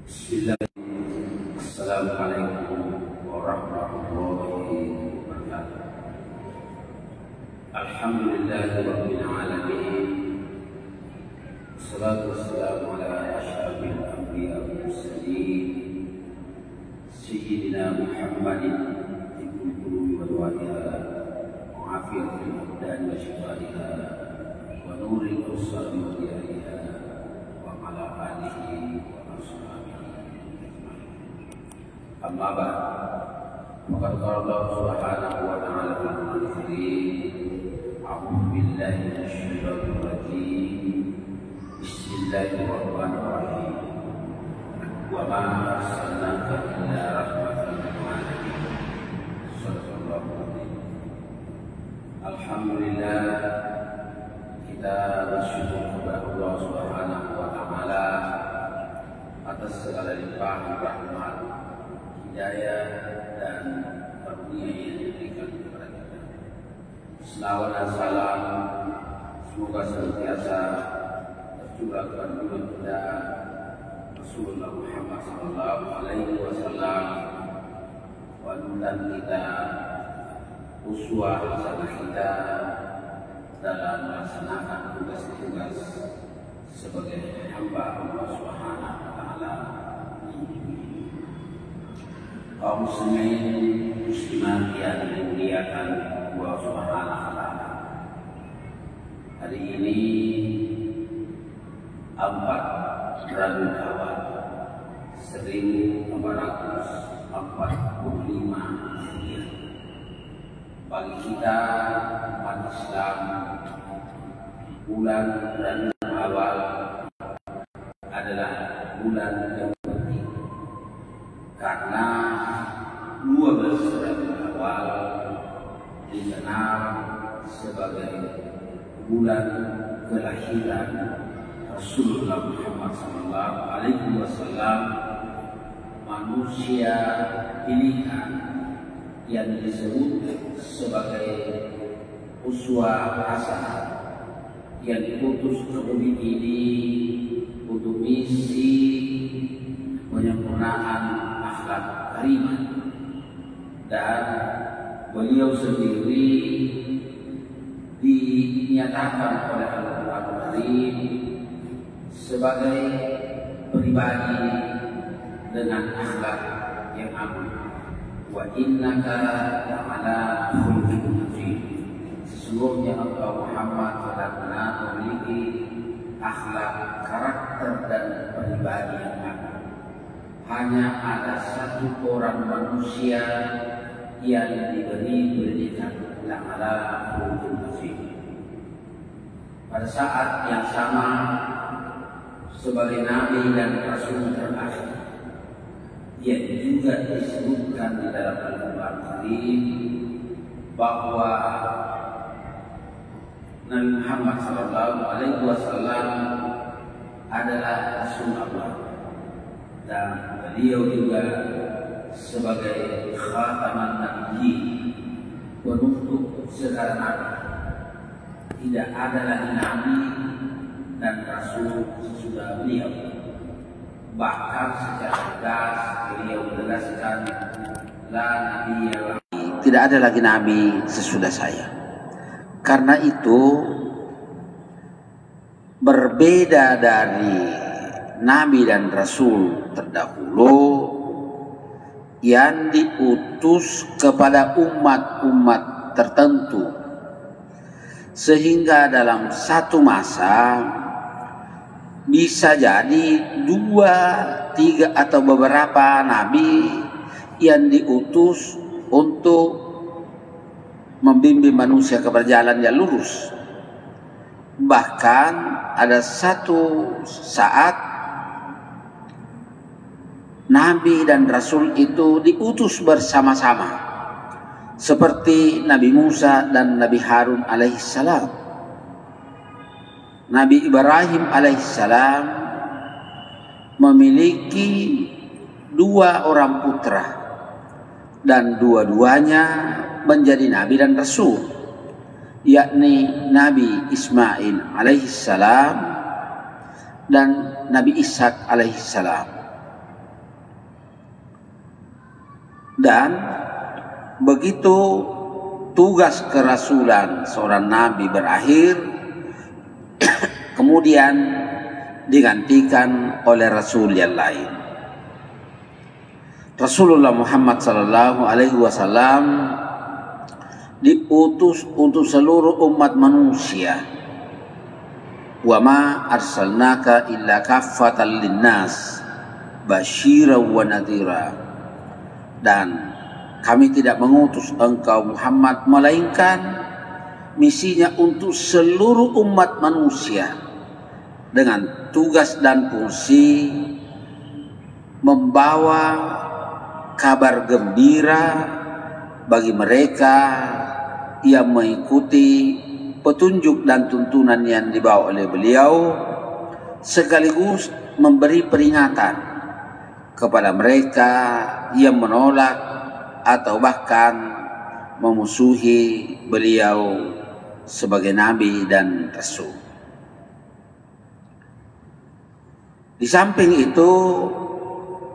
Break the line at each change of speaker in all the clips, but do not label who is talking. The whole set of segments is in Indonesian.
Bismillahirrahmanirrahim. Assalamualaikum warahmatullahi wabarakatuh. Alhamdulillahirabbil alamin. Wassalatu wassalamu ala asyrafil anbiya'i wal mursalin sayyidina Muhammadin ibnil qulubi wal wadiha wa afiyatil abdan wa shifaiha wa nuril absar wa diyaiha wa ala alihi wa ashabihi. Amma ba'd, faqad qala Allah subhanahu wa ta'ala fil Qur'anil Karim, a'udzu billahi minasy syaithanir rajim. Bismillahirrahmanirrahim. Wa ma arsalnaka illa rahmatan lil alamin. Sallallahu alaihi. Alhamdulillah, kita bersyukur kepada Allah subhanahu wa ta'ala atas segala limpahan rahmat, hidayah dan karunia yang diberikan kepada kita. Selawat dan salam semoga senantiasa tercurah kepada junjungan kita Rasulullah Muhammad sallallahu alaihi wasallam, panutan kita, uswah hasanah kita dalam melaksanakan tugas-tugas sebagai hamba Allah Subhanahu wa taala. Kaum muslimin muslimat yang dimuliakan Allah Subhanahu wa taala. Hari ini 4 Rabiul Awal 1445 Hijriah. Bagi kita umat Islam, bulan Rabiul Awal adalah bulan yang penting karena 12 Rabiul Awal dikenal sebagai bulan kelahiran Rasulullah Muhammad sallallahu alaihi wasallam, manusia pilihan yang disebut sebagai uswah hasanah yang diutus ke bumi ini untuk misi penyempurnaan akhlak karimah, dan beliau sendiri dinyatakan oleh Al-Quran Karim sebagai pribadi dengan akhlak yang agung. Wa innaka la'ala khuluqin azim. Sesungguhnya Allah Muhammad benar-benar memiliki akhlak, karakter dan pribadi yang agung. Hanya ada satu orang manusia yang diberi predikat la'ala khuluqin azim. Pada saat yang sama, sebagai nabi dan rasul terakhir yang juga disebutkan di dalam Al-Quran Karim bahwa Nabi Muhammad sallallahu alaihi wasallam adalah rasul Allah, dan beliau juga sebagai khataman nabiyyin, penutup segala nabi. Tidak ada lagi nabi dan rasul sesudah beliau. Bahkan secara tegas beliau menegaskan, la nabiyya ba'di, tidak ada lagi nabi sesudah saya. Karena itu berbeda dari nabi dan rasul terdahulu yang diutus kepada umat-umat tertentu, sehingga dalam satu masa bisa jadi 2, 3 atau beberapa nabi yang diutus untuk membimbing manusia kepada jalan yang lurus. Bahkan ada satu saat nabi dan rasul itu diutus bersama-sama, seperti Nabi Musa dan Nabi Harun alaihissalam. Nabi Ibrahim alaihissalam memiliki 2 orang putra, dan dua-duanya menjadi nabi dan rasul, yakni Nabi Ismail alaihissalam dan Nabi Ishak alaihissalam. Dan begitu tugas kerasulan seorang nabi berakhir, kemudian digantikan oleh rasul yang lain. Rasulullah Muhammad sallallahu alaihi wasallam diutus untuk seluruh umat manusia. Wa ma arsalnaka illa kaffatan linnas basyiran wa nadhira. Dan kami tidak mengutus engkau Muhammad melainkan misinya untuk seluruh umat manusia dengan tugas dan fungsi membawa kabar gembira bagi mereka yang mengikuti petunjuk dan tuntunan yang dibawa oleh beliau, sekaligus memberi peringatan kepada mereka yang menolak atau bahkan memusuhi beliau sebagai nabi dan rasul. Di samping itu,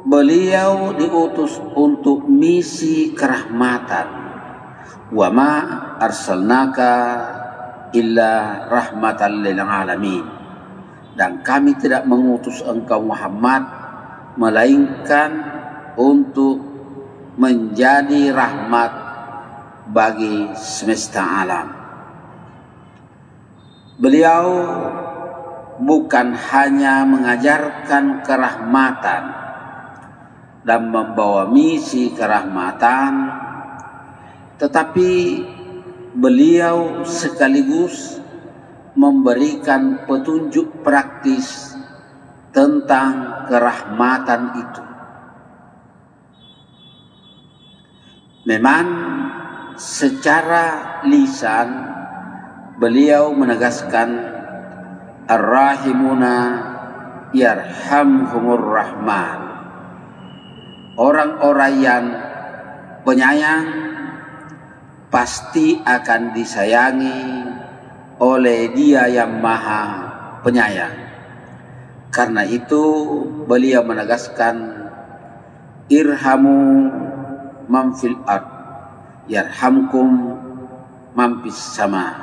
beliau diutus untuk misi kerahmatan. Wa ma arsalnaka illa rahmatan lil alamin. Dan kami tidak mengutus engkau Muhammad melainkan untuk menjadi rahmat bagi semesta alam. Beliau bukan hanya mengajarkan kerahmatan dan membawa misi kerahmatan, tetapi beliau sekaligus memberikan petunjuk praktis tentang kerahmatan itu. Memang secara lisan beliau menegaskan ar-rahimuna yarhamhumur rahman. Orang-orang yang penyayang pasti akan disayangi oleh Dia yang Maha Penyayang. Karena itu beliau menegaskan irhamu man fil ard yarhamkum man fis sama.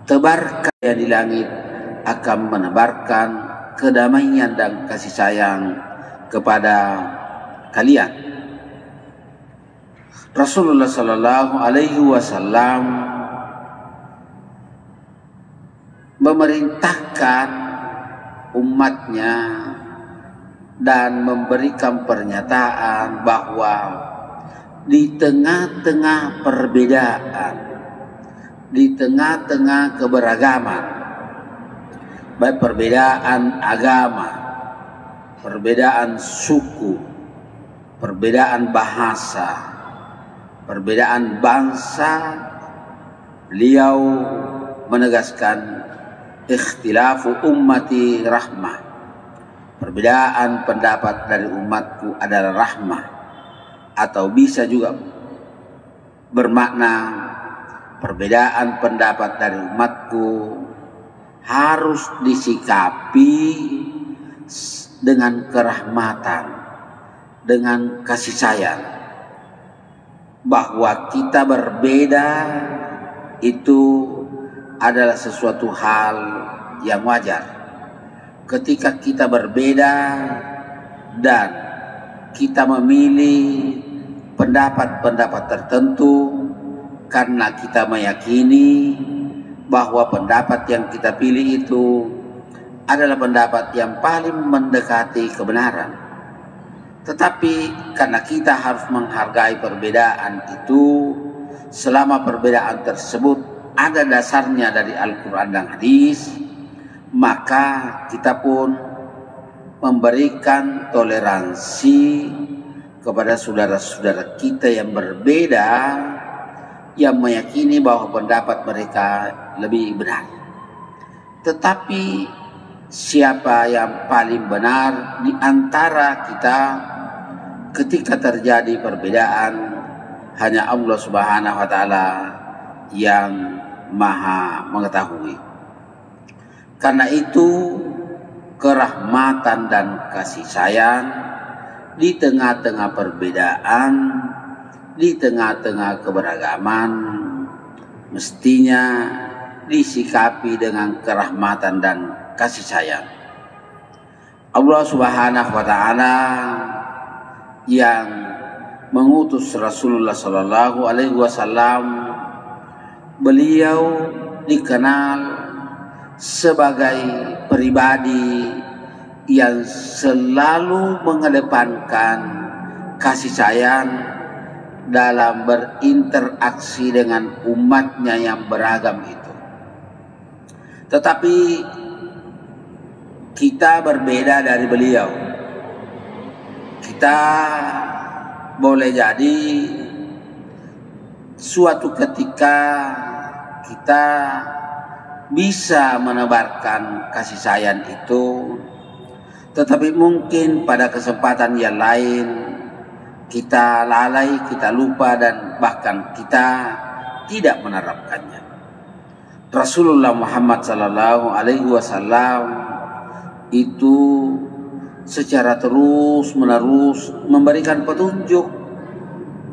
Tebarkan yang di langit akan menebarkan kedamaian dan kasih sayang kepada kalian. Rasulullah sallallahu alaihi wasallam memerintahkan umatnya dan memberikan pernyataan bahwa di tengah-tengah perbedaan, di tengah-tengah keberagaman, baik perbedaan agama, perbedaan suku, perbedaan bahasa, perbedaan bangsa, beliau menegaskan ikhtilafu ummati rahmah. Perbedaan pendapat dari umatku adalah rahmah, atau bisa juga bermakna perbedaan pendapat dari umatku harus disikapi dengan kerahmatan, dengan kasih sayang. Bahwa kita berbeda itu adalah sesuatu hal yang wajar. Ketika kita berbeda dan kita memilih pendapat-pendapat tertentu karena kita meyakini bahwa pendapat yang kita pilih itu adalah pendapat yang paling mendekati kebenaran. Tetapi karena kita harus menghargai perbedaan itu, selama perbedaan tersebut ada dasarnya dari Al-Quran dan Hadis, maka kita pun memberikan toleransi kepada saudara-saudara kita yang berbeda, yang meyakini bahwa pendapat mereka lebih benar. Tetapi siapa yang paling benar di antara kita ketika terjadi perbedaan, hanya Allah Subhanahu wa taala yang Maha mengetahui. Karena itu kerahmatan dan kasih sayang di tengah-tengah perbedaan di tengah-tengah keberagaman mestinya disikapi dengan kerahmatan dan kasih sayang. Allah Subhanahu wa taala yang mengutus Rasulullah sallallahu alaihi wasallam, beliau dikenal sebagai pribadi yang selalu mengedepankan kasih sayang dalam berinteraksi dengan umatnya yang beragam itu. Tetapi kita berbeda dari beliau. Kita boleh jadi suatu ketika kita bisa menebarkan kasih sayang itu, tetapi mungkin pada kesempatan yang lain kita lalai, kita lupa, dan bahkan kita tidak menerapkannya. Rasulullah Muhammad sallallahu alaihi wasallam itu secara terus-menerus memberikan petunjuk,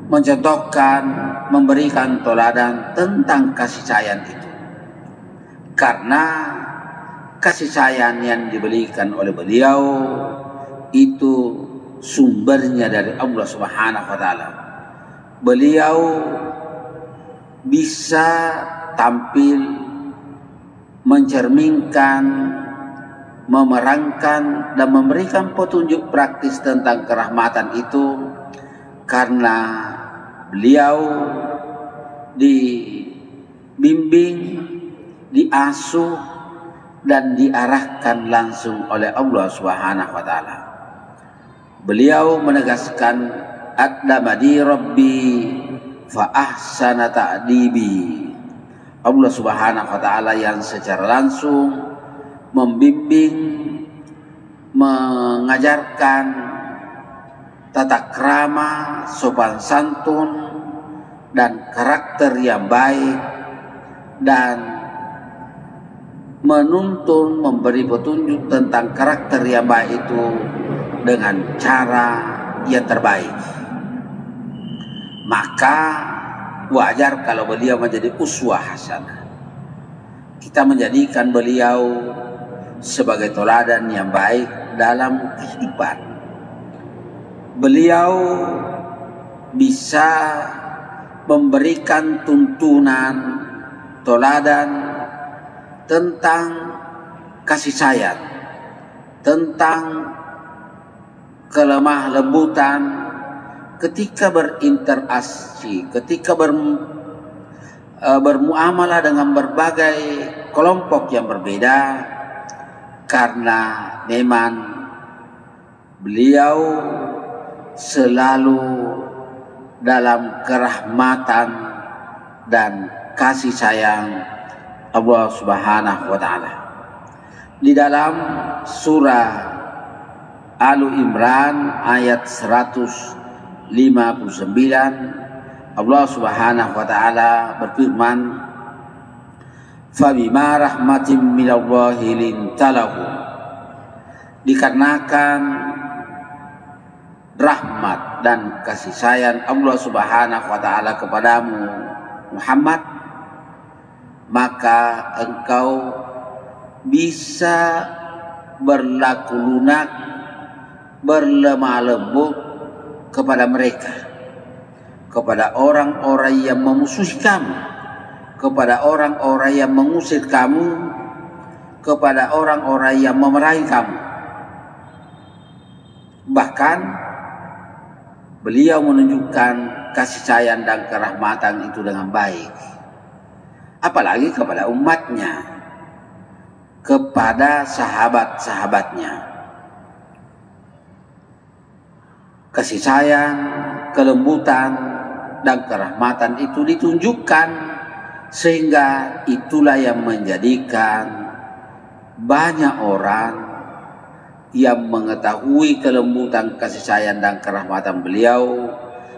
mencontohkan, memberikan teladan tentang kasih sayang itu. Karena kasih sayang yang diberikan oleh beliau itu sumbernya dari Allah Subhanahu wa taala. Beliau bisa tampil mencerminkan, memerangkan dan memberikan petunjuk praktis tentang kerahmatan itu karena beliau dibimbing, diasuh dan diarahkan langsung oleh Allah Subhanahu wa taala. Beliau menegaskan, "Adlamani Rabbi fa ahsana ta'dibi." Allah Subhanahu wa taala yang secara langsung membimbing, mengajarkan tata krama, sopan santun dan karakter yang baik, dan menuntun, memberi petunjuk tentang karakter yang baik itu dengan cara yang terbaik. Maka wajar kalau beliau menjadi uswah hasanah. Kita menjadikan beliau sebagai teladan yang baik dalam kehidupan. Beliau bisa memberikan tuntunan, teladan tentang kasih sayang, tentang kelemah lembutan ketika berinteraksi, ketika bermuamalah dengan berbagai kelompok yang berbeda, karena memang beliau selalu dalam kerahmatan dan kasih sayang Allah Subhanahu wa taala. Di dalam surah Al Imran ayat 159, Allah Subhanahu wa taala berfirman, "Fabima rahmatin minallahi lintalahu." Dikarenakan rahmat dan kasih sayang Allah Subhanahu wa taala kepadamu Muhammad, maka engkau bisa berlaku lunak, berlemah lembut kepada mereka, kepada orang-orang yang memusuhi kamu, kepada orang-orang yang mengusir kamu, kepada orang-orang yang memarahi kamu. Bahkan beliau menunjukkan kasih sayang dan kerahmatan itu dengan baik, apalagi kepada umatnya, kepada sahabat-sahabatnya. Kasih sayang, kelembutan, dan kerahmatan itu ditunjukkan, sehingga itulah yang menjadikan banyak orang yang mengetahui kelembutan, kasih sayang, dan kerahmatan beliau,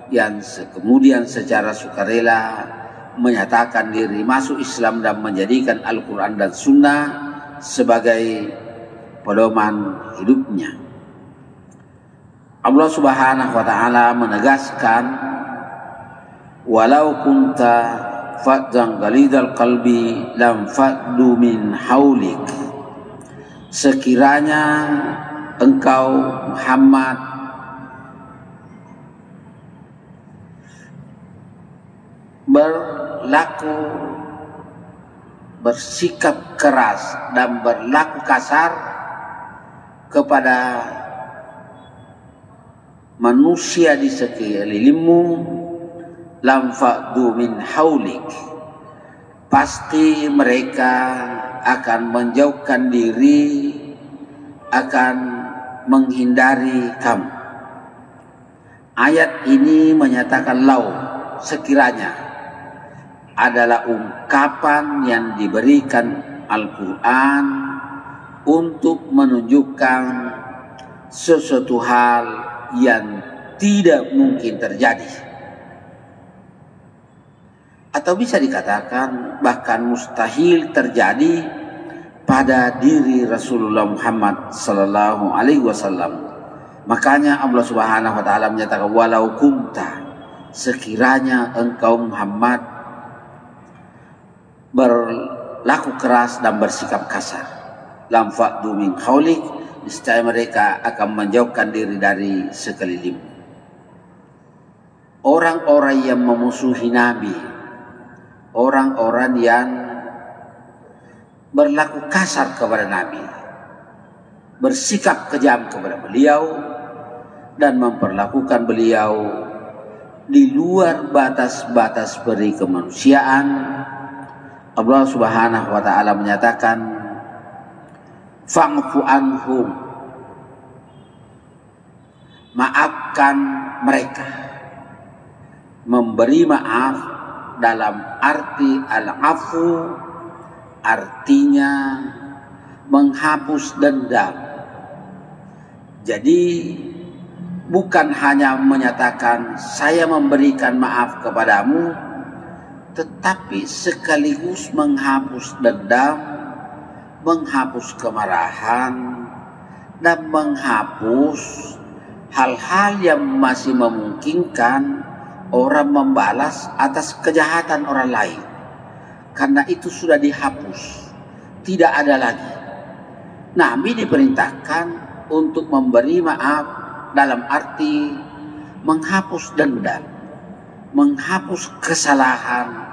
yang kemudian secara sukarela menyatakan diri masuk Islam dan menjadikan Al-Quran dan Sunnah sebagai pedoman hidupnya. Allah Subhanahu wa taala menegaskan walau kunta fadzan ghalidhal qalbi lam faddu min haulik. Sekiranya engkau Muhammad berlaku bersikap keras dan berlaku kasar kepada manusia di sekelilingmu, lam fa'du min haulik, pasti mereka akan menjauhkan diri, akan menghindari kamu. Ayat ini menyatakan lau, sekiranya, adalah ungkapan yang diberikan Al-Quran untuk menunjukkan sesuatu hal yang tidak mungkin terjadi, atau bisa dikatakan bahkan mustahil terjadi pada diri Rasulullah Muhammad sallallahu alaihi wasallam. Makanya Allah Subhanahu wa taala menyatakan walau kunta, sekiranya engkau Muhammad berlaku keras dan bersikap kasar, lam fa'du min haulik, niscaya mereka akan menjauhkan diri dari sekeliling. Orang-orang yang memusuhi Nabi, orang-orang yang berlaku kasar kepada Nabi, bersikap kejam kepada beliau, dan memperlakukan beliau di luar batas-batas peri kemanusiaan, Allah Subhanahu wa taala menyatakan fa'fu anhum, maafkan mereka. Memberi maaf dalam arti al-afu artinya menghapus dendam. Jadi bukan hanya menyatakan saya memberikan maaf kepadamu, tetapi sekaligus menghapus dendam, menghapus kemarahan, dan menghapus hal-hal yang masih memungkinkan orang membalas atas kejahatan orang lain. Karena itu sudah dihapus, tidak ada lagi. Nabi diperintahkan untuk memberi maaf dalam arti menghapus dendam, menghapus kesalahan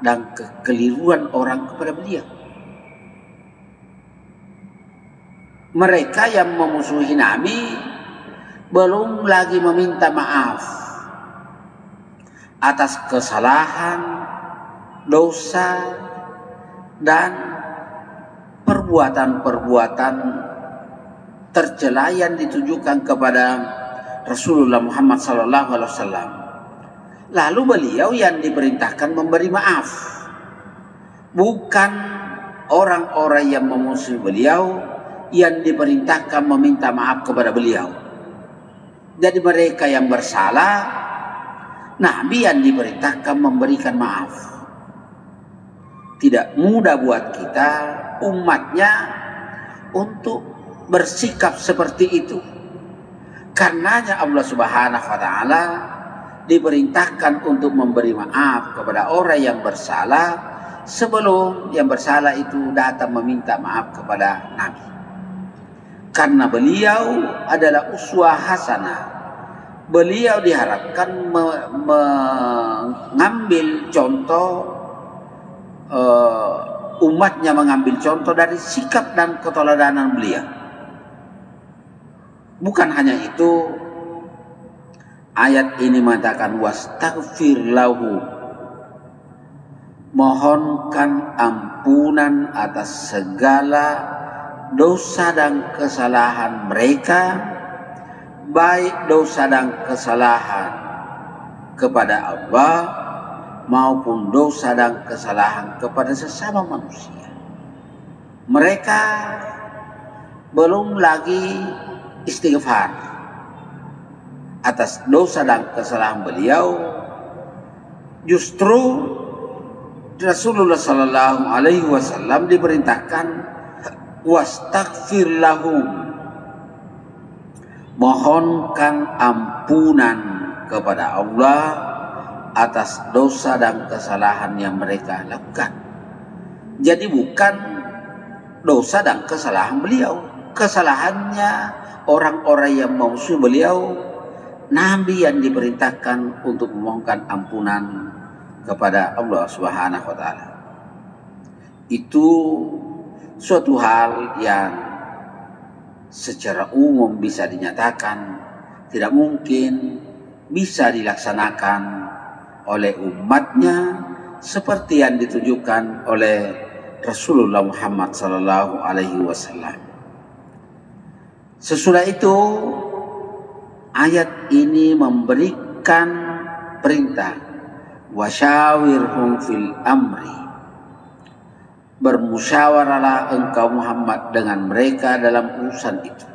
dan kekeliruan orang kepada beliau. Mereka yang memusuhi Nabi belum lagi meminta maaf atas kesalahan, dosa, dan perbuatan-perbuatan tercela yang ditujukan kepada Rasulullah Muhammad SAW. Lalu beliau yang diperintahkan memberi maaf, bukan orang-orang yang memusuhi beliau yang diperintahkan meminta maaf kepada beliau. Jadi mereka yang bersalah, Nabi yang diperintahkan memberikan maaf. Tidak mudah buat kita umatnya untuk bersikap seperti itu. Karenanya Allah Subhanahu wa taala diperintahkan untuk memberi maaf kepada orang yang bersalah sebelum yang bersalah itu datang meminta maaf kepada Nabi. Karena beliau adalah uswah hasanah. Beliau diharapkan mengambil contoh, umatnya mengambil contoh dari sikap dan keteladanan beliau. Bukan hanya itu, ayat ini mengatakan wastaghfir lahu, mohonkan ampunan atas segala dosa dan kesalahan mereka, baik dosa dan kesalahan kepada Allah maupun dosa dan kesalahan kepada sesama manusia. Mereka belum lagi istighfar atas dosa dan kesalahan beliau. Justru Rasulullah sallallahu alaihi wasallam diperintahkan wastaghfir lahum, mohonkan ampunan kepada Allah atas dosa dan kesalahan yang mereka lakukan. Jadi bukan dosa dan kesalahan beliau, kesalahannya orang-orang yang memusuhi beliau, nabi yang diperintahkan untuk memohonkan ampunan kepada Allah Subhanahu wa taala. Itu suatu hal yang secara umum bisa dinyatakan tidak mungkin bisa dilaksanakan oleh umatnya seperti yang ditunjukkan oleh Rasulullah Muhammad sallallahu alaihi wasallam. Sesudah itu ayat ini memberikan perintah wasyawirhum fil amri, bermusyawarahlah engkau Muhammad dengan mereka dalam urusan itu.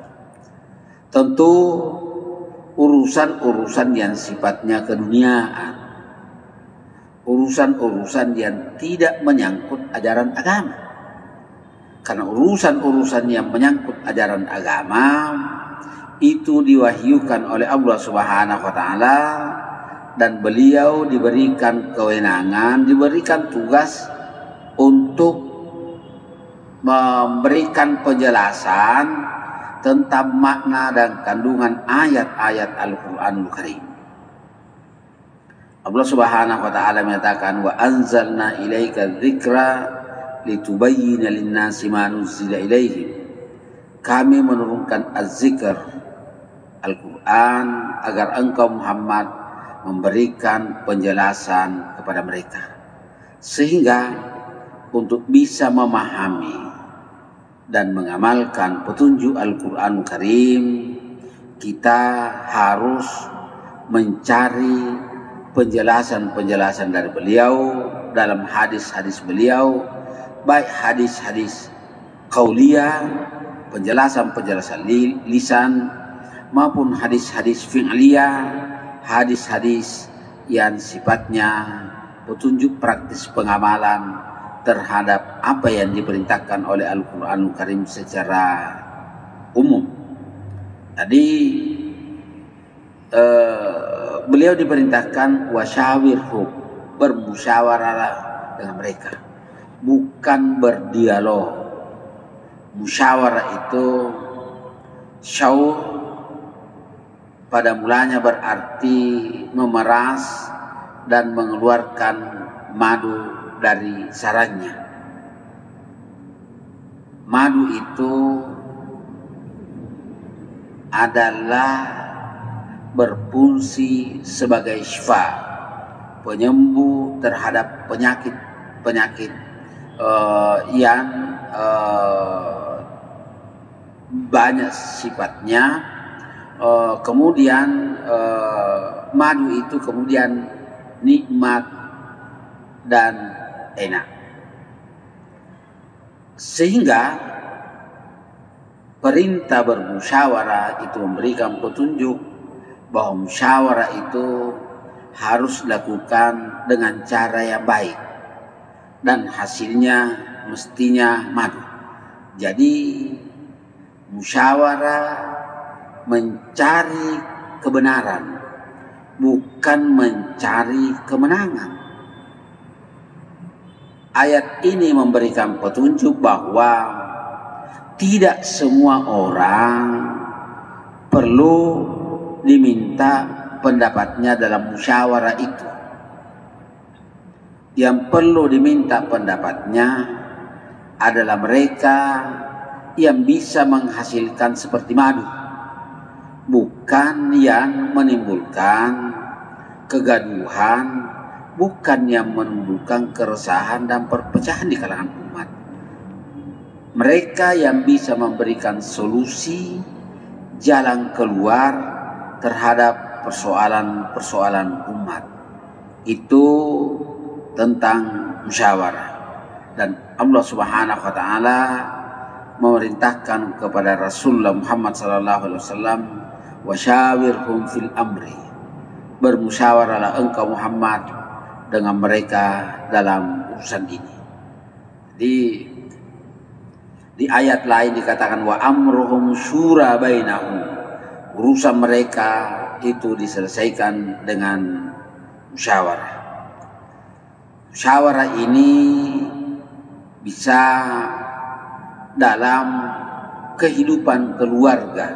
Tentu urusan-urusan yang sifatnya keduniaan, urusan-urusan yang tidak menyangkut ajaran agama. Karena urusan-urusan yang menyangkut ajaran agama itu diwahyukan oleh Allah Subhanahu wa taala, dan beliau diberikan kewenangan, diberikan tugas untuk memberikan penjelasan tentang makna dan kandungan ayat-ayat Al-Qur'anul Karim. Allah Subhanahu wa taala menyatakan wa anzalna ilaika dzikra litubayyana lin-nasi ma nuzila ilaihim. Kami menurunkan az-zikr Al-Qur'an agar engkau Muhammad memberikan penjelasan kepada mereka, sehingga untuk bisa memahami dan mengamalkan petunjuk Al-Qur'an Karim, kita harus mencari penjelasan-penjelasan dari beliau dalam hadis-hadis beliau, baik hadis-hadis qauliyah, penjelasan-penjelasan lisan, maupun hadis-hadis fi'liyah, hadis-hadis yang sifatnya petunjuk praktis pengamalan terhadap apa yang diperintahkan oleh Al-Qur'anul Karim secara umum. Tadi beliau diperintahkan wasyawirhum, bermusyawarahlah dengan mereka, bukan berdialog. Musyawarah itu syaur pada mulanya berarti memeras dan mengeluarkan madu dari sarangnya. Madu itu adalah berfungsi sebagai syifa, penyembuh terhadap penyakit-penyakit yang banyak sifatnya. Kemudian madu itu kemudian nikmat dan enak, sehingga perintah bermusyawarah itu memberikan petunjuk bahwa musyawarah itu harus dilakukan dengan cara yang baik dan hasilnya mestinya madu. Jadi musyawarah mencari kebenaran, bukan mencari kemenangan. Ayat ini memberikan petunjuk bahwa tidak semua orang perlu diminta pendapatnya dalam musyawarah itu. Yang perlu diminta pendapatnya adalah mereka yang bisa menghasilkan seperti madu, bukan yang menimbulkan kegaduhan, bukan yang menimbulkan keresahan dan perpecahan di kalangan umat. Mereka yang bisa memberikan solusi, jalan keluar terhadap persoalan-persoalan umat. Itu tentang musyawarah. Dan Allah Subhanahu wa taala memerintahkan kepada Rasulullah Muhammad sallallahu alaihi wasallam wasyawirhum fil amri, bermusyawarahlah engkau Muhammad dengan mereka dalam urusan ini. Di ayat lain dikatakan wa amruhum syura bainahum, urusan mereka itu diselesaikan dengan musyawarah. Musyawarah ini bisa dalam kehidupan keluarga,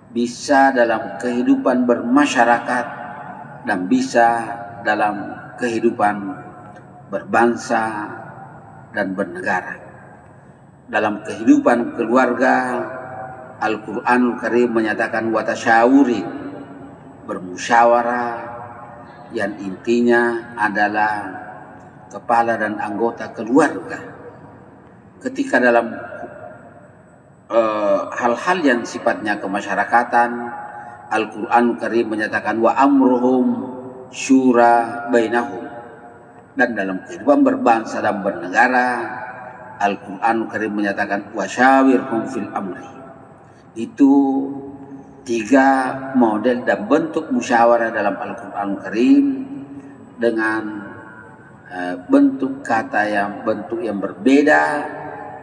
bisa dalam kehidupan bermasyarakat, dan bisa dalam kehidupan berbangsa dan bernegara. Dalam kehidupan keluarga, Al-Quranul Karim menyatakan watasyawurin, bermusyawarah, yang intinya adalah kepala dan anggota keluarga. Ketika dalam hal-hal yang sifatnya kemasyarakatan, Al-Quranul Karim menyatakan wa amruhum syura bainahum. Dan dalam kehidupan berbangsa dan bernegara, Al-Quranul Karim menyatakan wasyawirhum fil amri. Itu 3 model dan bentuk musyawarah dalam Al-Quranul Karim dengan bentuk yang berbeda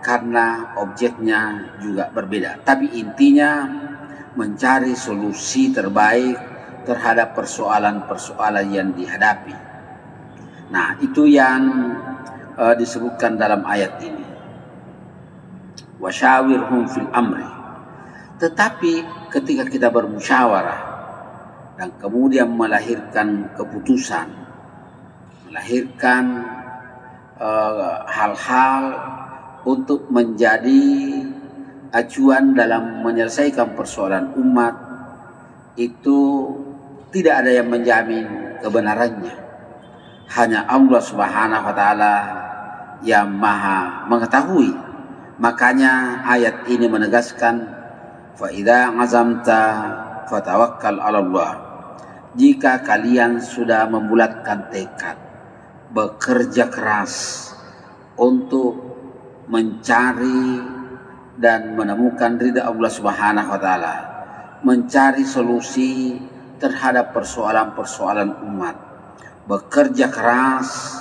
karena objeknya juga berbeda. Tapi intinya mencari solusi terbaik terhadap persoalan-persoalan yang dihadapi. Nah, itu yang disebutkan dalam ayat ini. Wasyawirhum fil amri. Tetapi ketika kita bermusyawarah dan kemudian melahirkan keputusan, melahirkan hal-hal untuk menjadi acuan dalam menyelesaikan persoalan umat, itu tidak ada yang menjamin kebenarannya. Hanya Allah Subhanahu wa Ta'ala yang Maha mengetahui. Makanya ayat ini menegaskan fa idza azamta fatawakkal 'ala Allah. Jika kalian sudah membulatkan tekad, bekerja keras untuk mencari dan menemukan ridha Allah Subhanahu wa Ta'ala, mencari solusi terhadap persoalan-persoalan umat, bekerja keras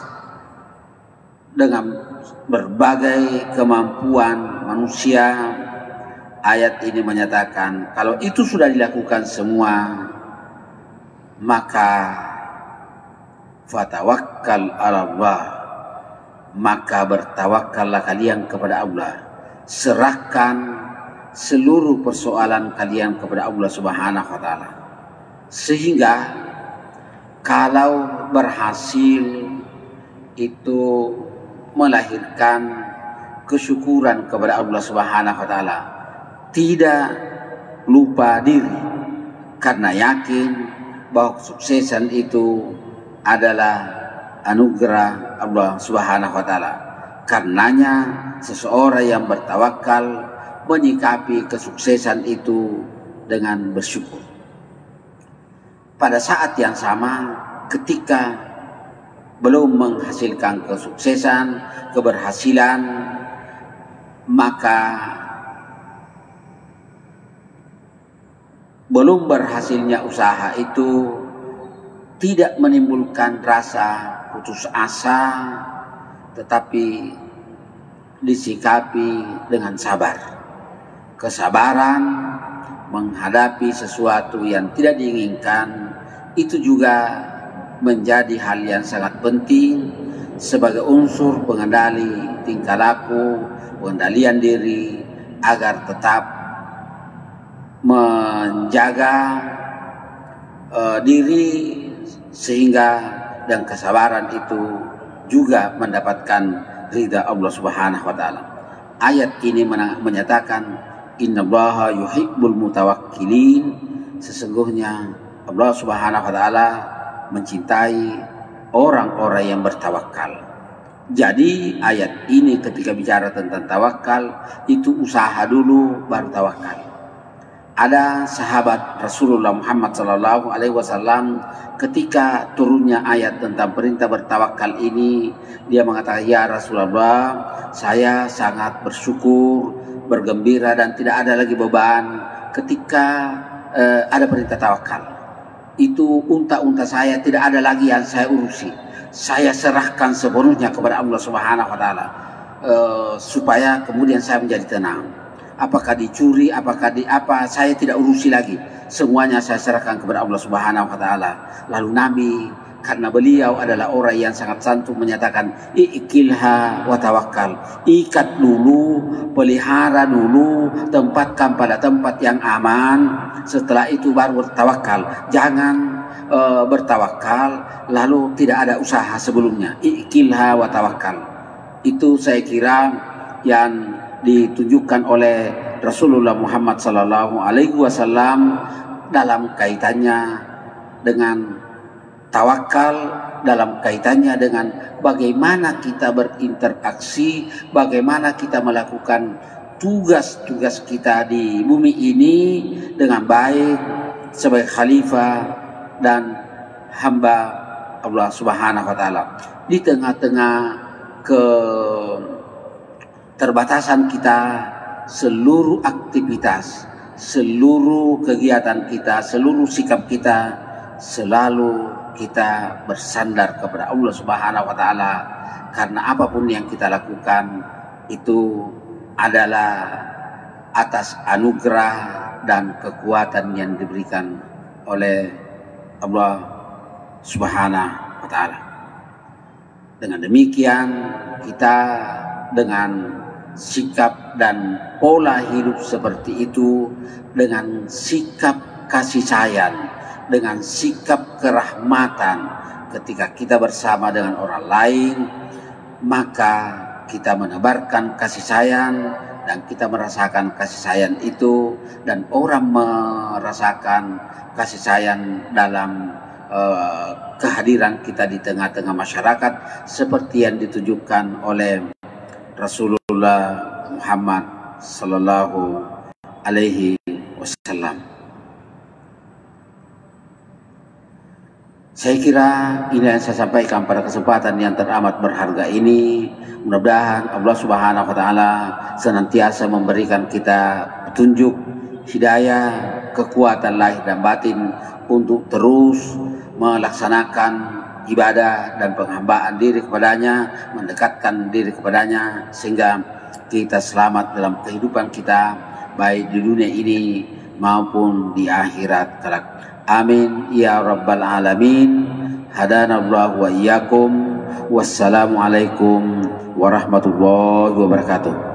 dengan berbagai kemampuan manusia. Ayat ini menyatakan kalau itu sudah dilakukan semua, maka fatawakkal 'ala Allah, maka bertawakallah kalian kepada Allah. Serahkan seluruh persoalan kalian kepada Allah Subhanahu wa Ta'ala. Sehingga kalau berhasil itu melahirkan kesyukuran kepada Allah Subhanahu wa Ta'ala, tidak lupa diri karena yakin bahwa kesuksesan itu adalah anugerah Allah Subhanahu wa Ta'ala. Karenanya seseorang yang bertawakal menyikapi kesuksesan itu dengan bersyukur. Pada saat yang sama, ketika belum menghasilkan kesuksesan, keberhasilan, maka belum berhasilnya usaha itu tidak menimbulkan rasa putus asa, tetapi disikapi dengan sabar. Kesabaran menghadapi sesuatu yang tidak diinginkan itu juga menjadi hal yang sangat penting sebagai unsur pengendali tingkah laku, pengendalian diri agar tetap menjaga diri sehingga dan kesabaran itu juga mendapatkan ridha Allah Subhanahu wa Ta'ala. Ayat ini menyatakan innallaha yuhibbul mutawakkilin, sesungguhnya Allah Subhanahu wa Ta'ala mencintai orang-orang yang bertawakal. Jadi ayat ini ketika bicara tentang tawakal itu usaha dulu baru tawakal. Ada sahabat Rasulullah Muhammad SAW ketika turunnya ayat tentang perintah bertawakal ini, dia mengatakan, ya Rasulullah, saya sangat bersyukur, bergembira dan tidak ada lagi beban ketika ada perintah tawakal. Itu unta-unta saya tidak ada lagi yang saya urusi. Saya serahkan sepenuhnya kepada Allah Subhanahu wa Ta'ala supaya kemudian saya menjadi tenang. Apakah dicuri, apakah saya tidak urusi lagi. semuanya saya serahkan kepada Allah Subhanahu wa taala. Lalu Nabi karena beliau adalah orang yang sangat santun menyatakan ikilha wa tawakkal, ikat dulu, pelihara dulu, tempatkan pada tempat yang aman, setelah itu baru bertawakal. Jangan bertawakal lalu tidak ada usaha sebelumnya. Ikilha wa tawakkal, itu saya kira yang ditunjukkan oleh Rasulullah Muhammad sallallahu alaihi wasallam dalam kaitannya dengan tawakal, dalam kaitannya dengan bagaimana kita berinteraksi, bagaimana kita melakukan tugas-tugas kita di bumi ini dengan baik sebagai khalifah dan hamba Allah Subhanahu wa taala. Di tengah-tengah keterbatasan kita, seluruh aktivitas, seluruh kegiatan kita, seluruh sikap kita selalu kita bersandar kepada Allah Subhanahu wa taala, karena apapun yang kita lakukan itu adalah atas anugerah dan kekuatan yang diberikan oleh Allah Subhanahu wa taala. Dengan demikian kita dengan sikap dan pola hidup seperti itu, dengan sikap kasih sayang, dengan sikap kerahmatan ketika kita bersama dengan orang lain, maka kita menebarkan kasih sayang dan kita merasakan kasih sayang itu, dan orang merasakan kasih sayang dalam kehadiran kita di tengah-tengah masyarakat seperti yang ditujukan oleh Rasulullah Muhammad sallallahu alaihi wasallam. Saya kira ini yang saya sampaikan pada kesempatan yang teramat berharga ini. Mudah-mudahan Allah Subhanahu wa taala senantiasa memberikan kita petunjuk, hidayah, kekuatan lahir dan batin untuk terus melaksanakan ibadah dan penghambaan diri kepadanya, mendekatkan diri kepadanya, sehingga kita selamat dalam kehidupan kita baik di dunia ini maupun di akhirat kelak. Amin ya rabbal alamin. Hadanallahu wa iyyakum. Wassalamualaikum warahmatullahi wabarakatuh.